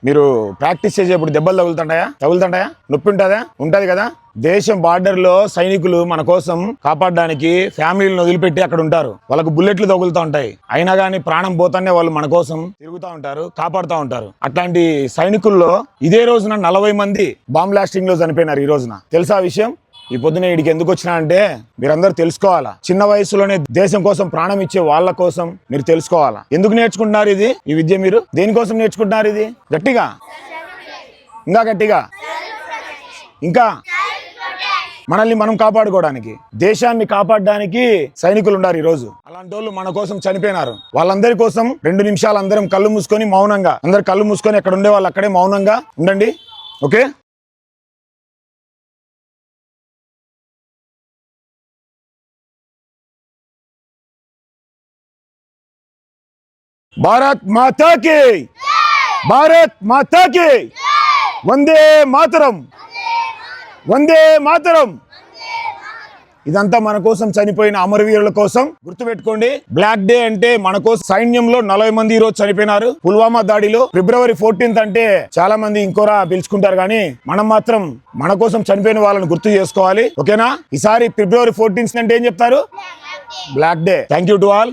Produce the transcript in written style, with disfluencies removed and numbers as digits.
మీరు ప్రాక్టీస్ చేసేప్పుడు దెబ్బలు తగులుతుంటాయా నొప్పి ఉంటది కదా. దేశం బార్డర్ లో సైనికులు మన కోసం కాపాడడానికి ఫ్యామిలీలను వదిలిపెట్టి అక్కడ ఉంటారు. వాళ్ళకు బుల్లెట్లు తగులుతూ ఉంటాయి, అయినా కానీ ప్రాణం పోతానే వాళ్ళు మన కోసం తిరుగుతూ ఉంటారు, కాపాడుతూ ఉంటారు. అట్లాంటి సైనికుల్లో ఇదే రోజున 40 మంది బాంబ్ బ్లాస్టింగ్ లో చనిపోయినారు. ఈ రోజున తెలుసా విషయం? ఈ పొద్దున వీడికి ఎందుకు వచ్చినా అంటే మీరందరూ తెలుసుకోవాలా. చిన్న వయసులోనే దేశం కోసం ప్రాణం ఇచ్చే వాళ్ళ కోసం మీరు తెలుసుకోవాలా. ఎందుకు నేర్చుకుంటున్నారు ఈ విద్య? మీరు దేనికోసం నేర్చుకుంటున్నారు? ఇది గట్టిగా, ఇంకా గట్టిగా, ఇంకా మనల్ని మనం కాపాడుకోవడానికి, దేశాన్ని కాపాడడానికి సైనికులు ఉన్నారు ఈ రోజు. అలాంటి వాళ్ళు మన కోసం చనిపోయినారు. వాళ్ళందరి కోసం 2 నిమిషాలు అందరం కళ్ళు మూసుకొని మౌనంగా, అందరు కళ్ళు మూసుకొని ఎక్కడ ఉండే వాళ్ళు అక్కడే మౌనంగా ఉండండి. ఓకే? భారత్ మాతా కి, భారత్ మాతా కి, వందే మాతరం, వందే మాతరం. ఇదంతా మన కోసం చనిపోయిన అమరవీరుల కోసం గుర్తుపెట్టుకోండి. బ్లాక్ డే అంటే మన కోసం సైన్యంలో 40 మంది ఈ రోజు చనిపోయినారు పుల్వామా దాడిలో. ఫిబ్రవరి 14 అంటే చాలా మంది ఇంకోరా పిలుచుకుంటారు, కానీ మనం మాత్రం మన కోసం చనిపోయిన వాళ్ళని గుర్తు చేసుకోవాలి. ఓకేనా? ఈసారి ఫిబ్రవరి 14 అంటే ఏం చెప్తారు? Black day. Thank you to all.